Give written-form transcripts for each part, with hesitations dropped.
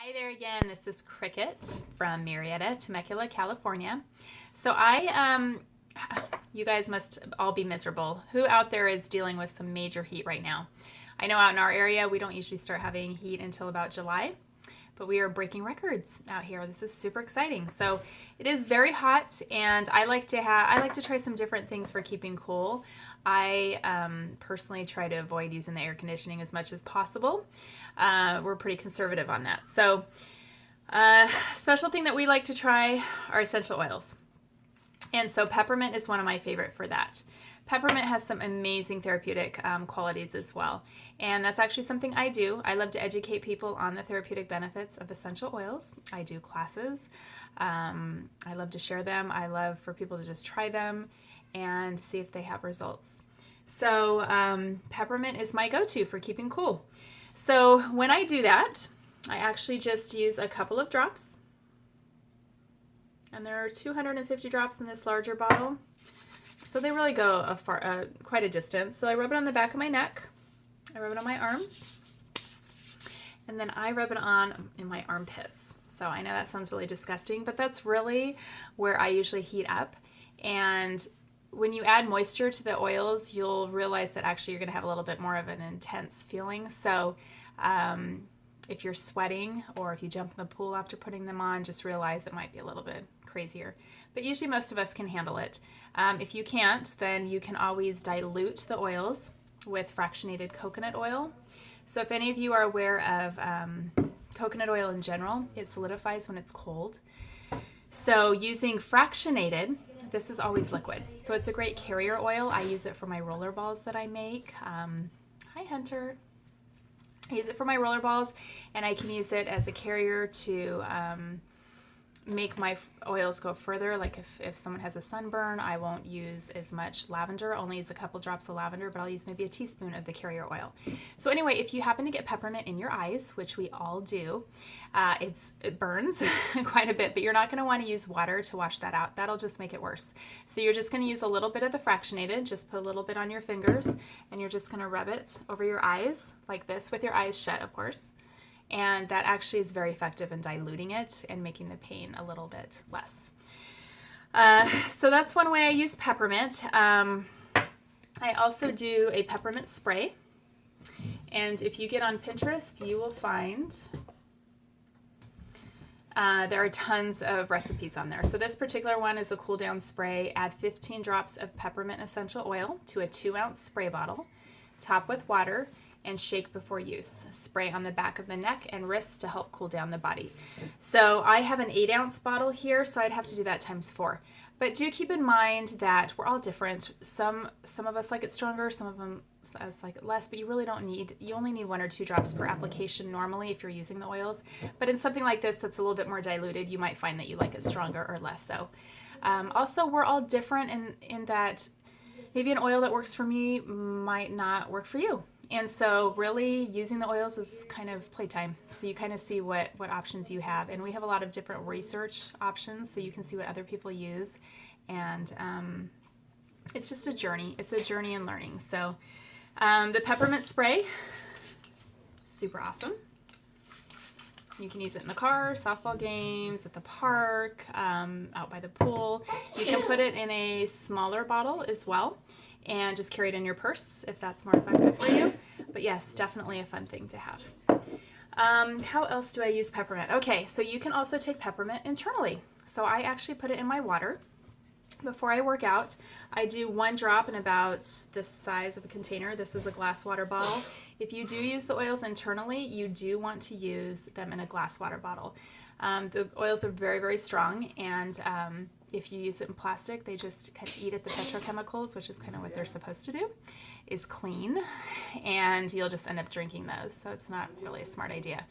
Hi there again, this is Cricket from Marietta, Temecula, California. You guys must all be miserable. Who out there is dealing with some major heat right now? I know out in our area, we don't usually start having heat until about July, but we are breaking records out here. This is super exciting. So it is very hot, and I like to try some different things for keeping cool. I personally try to avoid using the air conditioning as much as possible. We're pretty conservative on that. So special thing that we like to try are essential oils. And so peppermint is one of my favorite for that. Peppermint has some amazing therapeutic qualities as well. And that's actually something I do. I love to educate people on the therapeutic benefits of essential oils. I do classes. I love to share them. I love for people to just try them and see if they have results. So peppermint is my go-to for keeping cool. So when I do that, I actually just use a couple of drops. And there are 250 drops in this larger bottle. So they really go quite a distance. So I rub it on the back of my neck. I rub it on my arms. And then I rub it on in my armpits. So I know that sounds really disgusting, but that's really where I usually heat up. And when you add moisture to the oils, you'll realize that actually you're going to have a little bit more of an intense feeling. So if you're sweating or if you jump in the pool after putting them on, just realize it might be a little bit crazier. But usually most of us can handle it. If you can't, then you can always dilute the oils with fractionated coconut oil. So if any of you are aware of coconut oil in general, it solidifies when it's cold. So using fractionated, this is always liquid. So it's a great carrier oil. I use it for my roller balls that I make. Hi, Hunter. I use it for my roller balls, and I can use it as a carrier to make my oils go further. Like if someone has a sunburn, I won't use as much lavender. I'll only use a couple drops of lavender, but I'll use maybe a teaspoon of the carrier oil. So anyway, if you happen to get peppermint in your eyes, which we all do, it burns quite a bit, but you're not going to want to use water to wash that out. That'll just make it worse. So you're just going to use a little bit of the fractionated, just put a little bit on your fingers, and you're just going to rub it over your eyes like this, with your eyes shut, of course. And that actually is very effective in diluting it and making the pain a little bit less. So that's one way I use peppermint. I also do a peppermint spray. And if you get on Pinterest, you will find there are tons of recipes on there. So this particular one is a cool down spray. Add 15 drops of peppermint essential oil to a 2-ounce spray bottle. Top with water and shake before use. Spray on the back of the neck and wrists to help cool down the body. So I have an 8-ounce bottle here, so I'd have to do that times 4. But do keep in mind that we're all different. Some of us like it stronger, some of them like it less, but you only need 1 or 2 drops per application normally if you're using the oils. But in something like this that's a little bit more diluted, you might find that you like it stronger or less so. Also, we're all different in that maybe an oil that works for me might not work for you. And so really using the oils is kind of playtime. So you kind of see what options you have. And we have a lot of different research options, so you can see what other people use. And it's just a journey. It's a journey in learning. So the peppermint spray, super awesome. You can use it in the car, softball games, at the park, out by the pool. You can put it in a smaller bottle as well, and just carry it in your purse if that's more effective for you. But yes, definitely a fun thing to have. How else do I use peppermint? Okay, so you can also take peppermint internally. So I actually put it in my water. Before I work out, I do 1 drop in about the size of a container. This is a glass water bottle. If you do use the oils internally, you do want to use them in a glass water bottle. The oils are very, very strong, and if you use it in plastic, they just kind of eat at the petrochemicals, which is kind of what they're supposed to do, is clean, and you'll just end up drinking those. So it's not really a smart idea.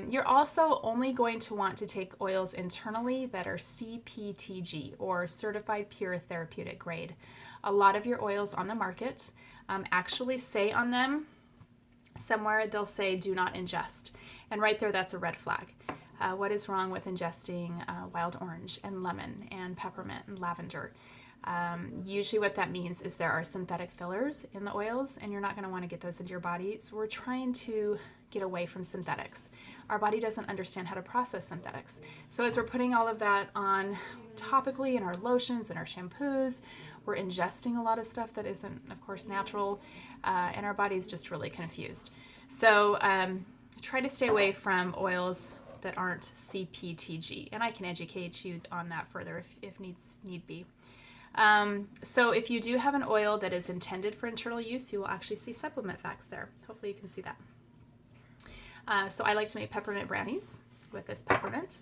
You're also only going to want to take oils internally that are CPTG, or Certified Pure Therapeutic Grade. A lot of your oils on the market actually say on them, somewhere they'll say do not ingest. And right there, that's a red flag. What is wrong with ingesting wild orange and lemon and peppermint and lavender? Usually what that means is there are synthetic fillers in the oils, and you're not going to want to get those into your body. So we're trying to get away from synthetics. Our body doesn't understand how to process synthetics. So as we're putting all of that on topically in our lotions and our shampoos, we're ingesting a lot of stuff that isn't, of course, natural, and our body's just really confused. So try to stay away from oils that aren't CPTG, and I can educate you on that further if need be. So if you do have an oil that is intended for internal use, you will actually see supplement facts there. Hopefully you can see that. So I like to make peppermint brownies with this peppermint.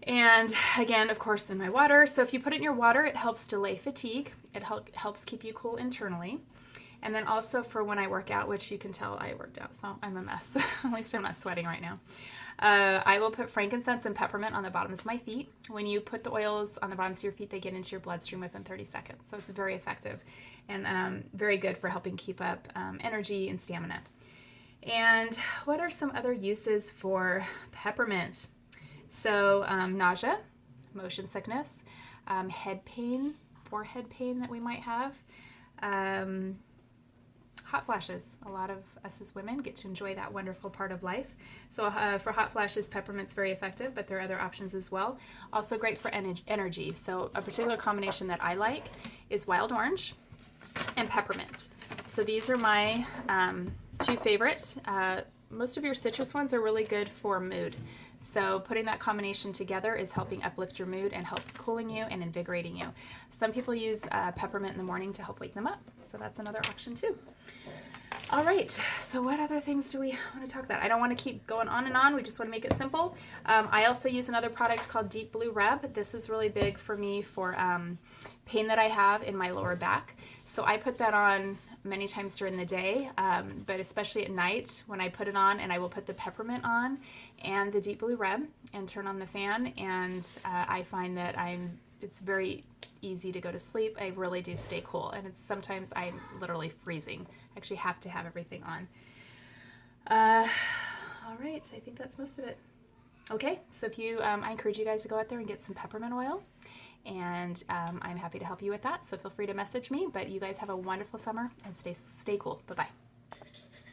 And again, of course, in my water. So if you put it in your water, it helps delay fatigue. It helps keep you cool internally. And then also for when I work out, which you can tell I worked out, so I'm a mess. At least I'm not sweating right now. I will put frankincense and peppermint on the bottoms of my feet. When you put the oils on the bottoms of your feet, they get into your bloodstream within 30 seconds. So it's very effective and very good for helping keep up energy and stamina. And what are some other uses for peppermint? So nausea, motion sickness, head pain, forehead pain that we might have, hot flashes. A lot of us as women get to enjoy that wonderful part of life. So for hot flashes, peppermint's very effective, but there are other options as well. Also great for energy. So a particular combination that I like is wild orange and peppermint. So these are my two favorite. Most of your citrus ones are really good for mood. So putting that combination together is helping uplift your mood and help cooling you and invigorating you. Some people use peppermint in the morning to help wake them up. So that's another option too. All right, so what other things do we want to talk about? I don't want to keep going on and on. We just want to make it simple. I also use another product called Deep Blue Rub. This is really big for me for pain that I have in my lower back. So I put that on many times during the day, but especially at night when I put it on, and I will put the peppermint on and the Deep Blue Rub and turn on the fan, and I find that it's very easy to go to sleep. I really do stay cool, and sometimes I'm literally freezing. I actually have to have everything on. All right, I think that's most of it. Okay, so if you, I encourage you guys to go out there and get some peppermint oil, and I'm happy to help you with that. So feel free to message me. But you guys have a wonderful summer and stay cool. Bye bye.